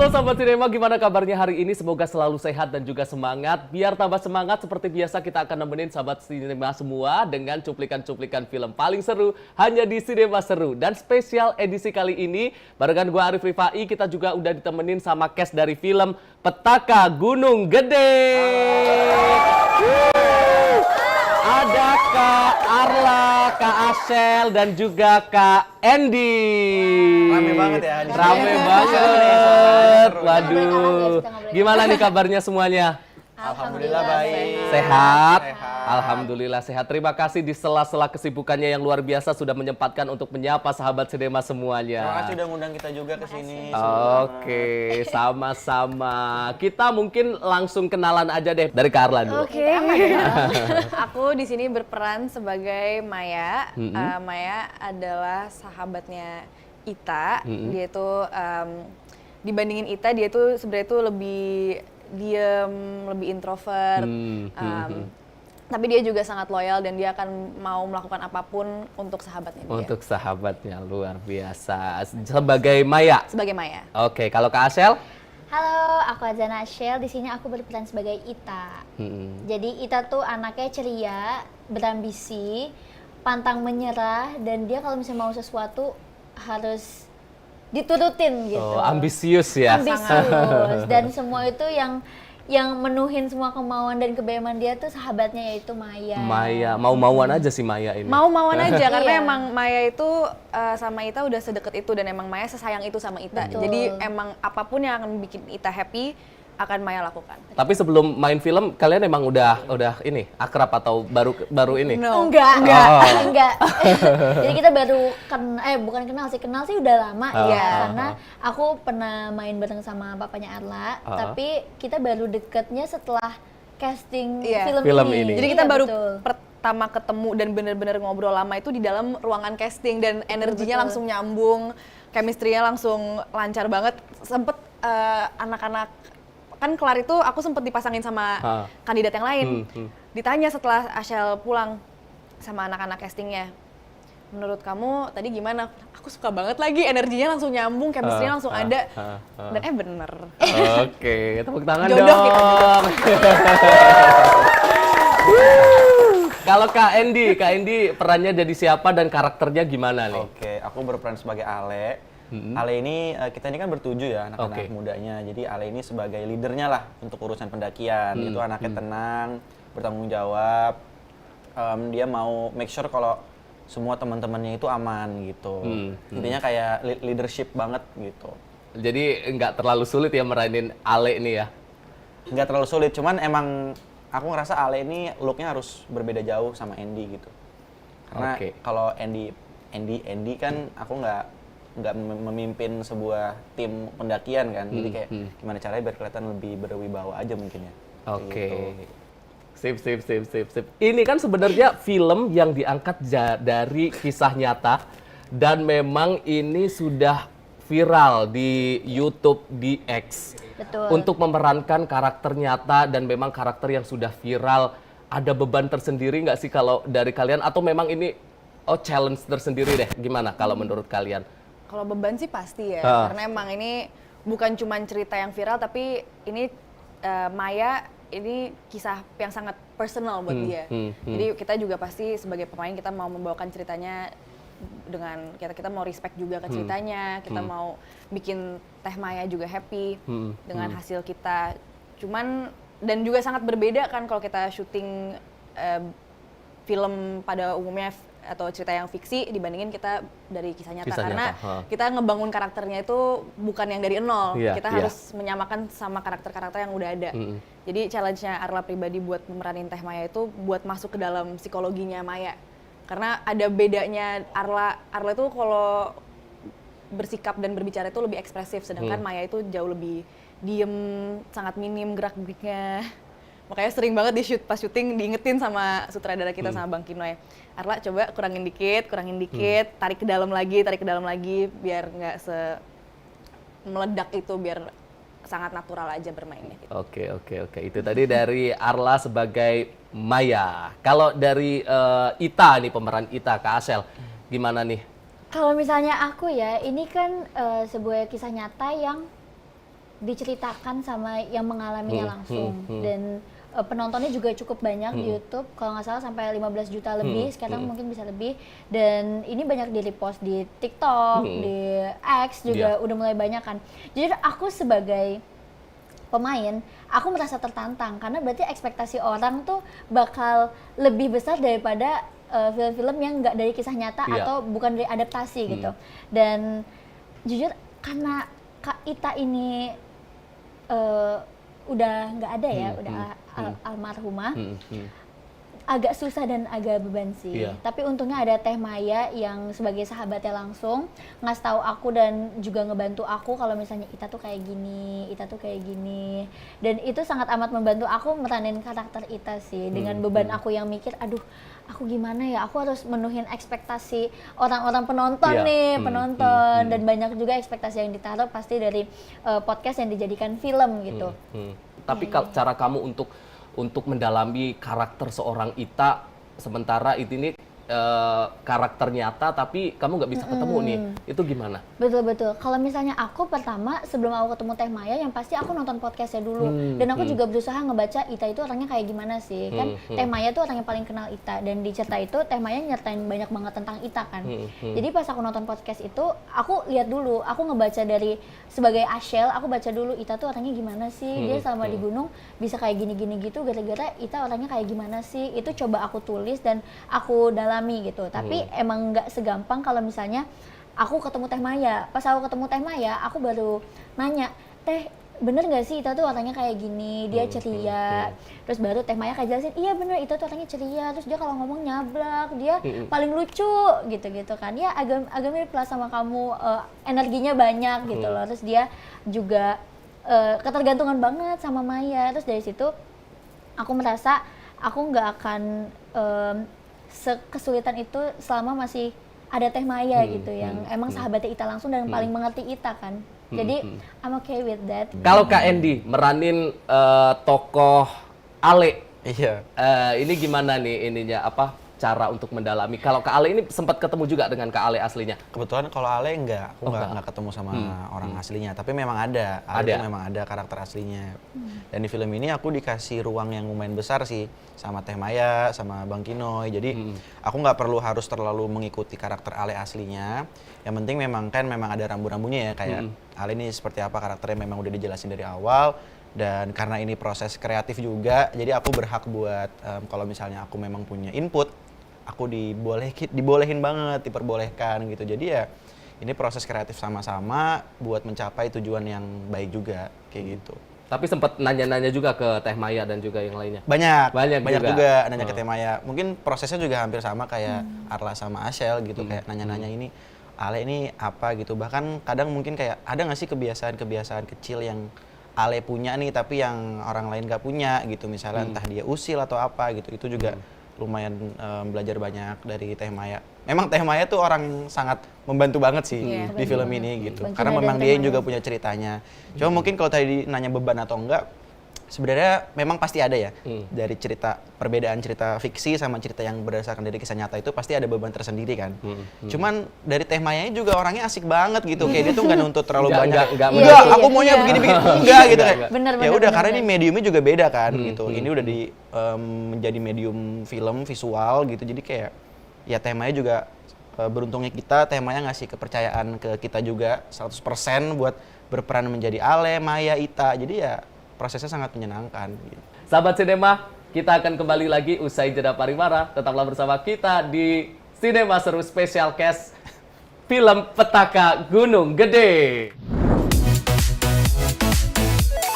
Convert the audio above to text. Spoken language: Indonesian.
Halo Sobat Sinema, gimana kabarnya hari ini? Semoga selalu sehat dan juga semangat. Biar tambah semangat, seperti biasa kita akan nemenin Sobat Sinema semua dengan cuplikan-cuplikan film paling seru hanya di Sinema Seru. Dan spesial edisi kali ini, barengan gue Arif Rifai, kita juga udah ditemenin sama cast dari film Petaka Gunung Gede. Ada Kak Arla, Kak Ashel, dan juga Kak Andy. Rame banget ya. Rame banget. Waduh. Gimana nih kabarnya semuanya? Alhamdulillah baik. Sehat? Alhamdulillah sehat. Terima kasih di sela-sela kesibukannya yang luar biasa sudah menyempatkan untuk menyapa sahabat Sinema semuanya. Terima kasih udah ngundang kita juga ke sini. Oke, sama-sama. Kita mungkin langsung kenalan aja deh dari Kak Arla dulu. Oke. Aku di sini berperan sebagai Maya. Maya adalah sahabatnya Ita. Dia itu dibandingin Ita, dia itu sebenarnya itu lebih diem, lebih introvert. Tapi dia juga sangat loyal dan dia akan mau melakukan apapun untuk sahabatnya dia. Untuk sahabatnya, luar biasa. Sebagai Maya. Sebagai Maya. Oke, kalau Kak Ashel? Halo, aku Azana Ashel. Di sini aku berperan sebagai Ita. Jadi Ita tuh anaknya ceria, berambisi, pantang menyerah, dan dia kalau misalnya mau sesuatu harus diturutin gitu. Oh, ambisius ya. Ambisius. Dan semua itu yang menuhin semua kemauan dan kebebasan dia tuh sahabatnya, yaitu Maya. Maya, mau-mauan aja sih Maya ini. Mau-mauan aja karena Iya. emang Maya itu sama Ita udah sedeket itu dan emang Maya sesayang itu sama Ita. Betul. Jadi emang apapun yang akan bikin Ita happy akan Maya lakukan. Tapi sebelum main film, kalian emang udah ini akrab atau baru ini? No. Enggak. Oh. Enggak. Jadi kita baru bukan kenal sih udah lama ya. Karena aku pernah main bareng sama papanya Arla, tapi kita baru deketnya setelah casting Iya. Film ini. Jadi kita Iya, baru betul. pertama ketemu dan bener-bener ngobrol lama itu di dalam ruangan casting dan energinya betul. langsung nyambung, chemistry-nya langsung lancar banget. Sempet anak-anak kan kelar itu aku sempet dipasangin sama kandidat yang lain. Ditanya setelah Ashel pulang sama anak-anak castingnya, menurut kamu tadi gimana? Aku suka banget lagi, energinya langsung nyambung, chemistry-nya langsung ada. Dan bener. Oke, tepuk tangan Jodoh dong. kita, Kalau Kak Andy perannya jadi siapa dan karakternya gimana nih? Oke, aku berperan sebagai Ale. Ale ini, kita ini kan bertujuh ya anak-anak mudanya. Jadi Ale ini sebagai leadernya lah untuk urusan pendakian. Itu anaknya tenang, bertanggung jawab. Dia mau make sure kalau semua teman-temannya itu aman gitu. Intinya kayak leadership banget gitu. Jadi nggak terlalu sulit ya meranin Ale ini ya? Nggak terlalu sulit, cuman emang aku ngerasa Ale ini looknya harus berbeda jauh sama Andy gitu. Karena kalau Andy kan aku nggak memimpin sebuah tim pendakian kan, jadi kayak gimana caranya biar kelihatan lebih berwibawa aja mungkin ya. Oke. Gitu. Sip. Ini kan sebenarnya film yang diangkat dari kisah nyata dan memang ini sudah viral di YouTube, di X. Betul. Untuk memerankan karakter nyata dan memang karakter yang sudah viral, ada beban tersendiri nggak sih kalau dari kalian atau memang ini challenge tersendiri deh? Gimana kalau menurut kalian? Kalau beban sih pasti ya, karena emang ini bukan cuma cerita yang viral, tapi ini Maya ini kisah yang sangat personal buat dia. Jadi kita juga pasti sebagai pemain kita mau membawakan ceritanya dengan kita mau respect juga ke ceritanya, kita mau bikin Teh Maya juga happy dengan hasil kita. Cuman dan juga sangat berbeda kan kalau kita syuting film pada umumnya atau cerita yang fiksi dibandingin kita dari kisah nyata karena kita ngebangun karakternya itu bukan yang dari nol. Kita harus menyamakan sama karakter-karakter yang udah ada. Jadi challenge-nya Arla pribadi buat memeranin Teh Maya itu buat masuk ke dalam psikologinya Maya. Karena ada bedanya Arla itu kalau bersikap dan berbicara itu lebih ekspresif, sedangkan Maya itu jauh lebih diem, sangat minim gerak-geriknya. Makanya sering banget pas syuting diingetin sama sutradara kita sama Bang Kinoy. Arla coba kurangin dikit, tarik ke dalam lagi biar nggak meledak itu, biar sangat natural aja bermainnya. Gitu. Oke. Itu tadi dari Arla sebagai Maya. Kalau dari Ita nih, pemeran Ita, Kak Ashel, gimana nih? Kalau misalnya aku ya, ini kan sebuah kisah nyata yang diceritakan sama yang mengalaminya langsung. Dan penontonnya juga cukup banyak di YouTube, kalau nggak salah sampai 15 juta lebih, sekarang mungkin bisa lebih. Dan ini banyak di-repost di TikTok, di X juga udah mulai banyak kan. Jadi aku sebagai pemain, aku merasa tertantang karena berarti ekspektasi orang tuh bakal lebih besar daripada film-film yang nggak dari kisah nyata atau bukan dari adaptasi gitu. Dan jujur karena Kak Ita ini udah nggak ada ya, udah almarhumah, agak susah dan agak beban sih. Tapi untungnya ada Teh Maya yang sebagai sahabatnya langsung ngasih tahu aku dan juga ngebantu aku kalau misalnya Ita tuh kayak gini, Ita tuh kayak gini. Dan itu sangat amat membantu aku meranin karakter Ita sih. Dengan beban aku yang mikir, aduh aku gimana ya, aku harus menuhin ekspektasi orang-orang penonton nih, penonton. Dan banyak juga ekspektasi yang ditaruh pasti dari podcast yang dijadikan film gitu. Tapi cara kamu untuk mendalami karakter seorang Ita, sementara ini karakter nyata tapi kamu nggak bisa ketemu nih, itu gimana? Betul. Kalau misalnya aku pertama sebelum aku ketemu Teh Maya, yang pasti aku nonton podcastnya dulu. Dan aku juga berusaha ngebaca Ita itu orangnya kayak gimana sih. Kan Teh Maya tuh orang yang paling kenal Ita, dan di cerita itu Teh Maya nyertain banyak banget tentang Ita kan. Jadi pas aku nonton podcast itu, aku lihat dulu, aku ngebaca dari sebagai Ashel, aku baca dulu Ita tuh orangnya gimana sih. Dia selama di gunung bisa kayak gini-gini gitu gara-gara Ita orangnya kayak gimana sih. Itu coba aku tulis dan aku gitu. Tapi emang nggak segampang kalau misalnya aku ketemu Teh Maya. Pas aku ketemu Teh Maya, aku baru nanya, Teh, bener nggak sih Ita tuh orangnya kayak gini, dia ceria. Terus baru Teh Maya kayak jelasin, iya bener Ita tuh orangnya ceria. Terus dia kalau ngomong nyablak, dia paling lucu gitu-gitu kan. Ya agak mirip lah sama kamu, energinya banyak gitu loh. Terus dia juga ketergantungan banget sama Maya. Terus dari situ aku merasa aku nggak akan kesulitan itu selama masih ada Teh Maya gitu yang emang sahabatnya Ita langsung dan paling mengerti Ita kan. Jadi I'm okay with that. Kalau Kak Andy meranin tokoh Ale, ini gimana nih ininya cara untuk mendalami? Kalau Kak Ale ini sempat ketemu juga dengan Kak Ale aslinya? Kebetulan kalau Ale aku nggak ketemu sama orang aslinya, tapi memang ada. Ale itu memang ada karakter aslinya. Dan di film ini aku dikasih ruang yang lumayan besar sih sama Teh Maya, sama Bang Kinoy. Jadi aku nggak perlu harus terlalu mengikuti karakter Ale aslinya. Yang penting memang ada rambu-rambunya ya, kayak Ale ini seperti apa karakternya memang udah dijelasin dari awal. Dan karena ini proses kreatif juga, jadi aku berhak buat kalau misalnya aku memang punya input, aku dibolehin banget, diperbolehkan gitu. Jadi ya ini proses kreatif sama-sama buat mencapai tujuan yang baik juga kayak gitu. Tapi sempat nanya-nanya juga ke Teh Maya dan juga yang lainnya? Banyak juga nanya ke Teh Maya. Mungkin prosesnya juga hampir sama kayak Arla sama Ashel gitu, kayak nanya-nanya ini, Ale ini apa gitu. Bahkan kadang mungkin kayak ada nggak sih kebiasaan-kebiasaan kecil yang Ale punya nih tapi yang orang lain nggak punya gitu. Misalnya entah dia usil atau apa gitu. Itu juga lumayan belajar banyak dari Teh Maya. Memang Teh Maya tuh orang sangat membantu banget sih di film ini gitu. Karena memang dia juga punya ceritanya. Cuma mungkin kalau tadi nanya beban atau enggak, sebenarnya memang pasti ada ya. Dari perbedaan cerita fiksi sama cerita yang berdasarkan dari kisah nyata itu pasti ada beban tersendiri kan. Cuman dari Teh Maya juga orangnya asik banget gitu. Kayak dia tuh nggak nuntut terlalu banyak. Enggak, aku maunya begini-begini. Enggak gitu kayak. Ya udah, karena ini mediumnya juga beda kan gitu. Ini udah menjadi medium film visual gitu. Jadi kayak ya Teh Maya juga beruntungnya Teh Maya ngasih kepercayaan ke kita juga 100% buat berperan menjadi Ale, Maya, Ita. Jadi ya prosesnya sangat menyenangkan. Gitu. Sahabat Sinema, kita akan kembali lagi usai jeda pariwara. Tetaplah bersama kita di Sinema Seru Special Cast film Petaka Gunung Gede.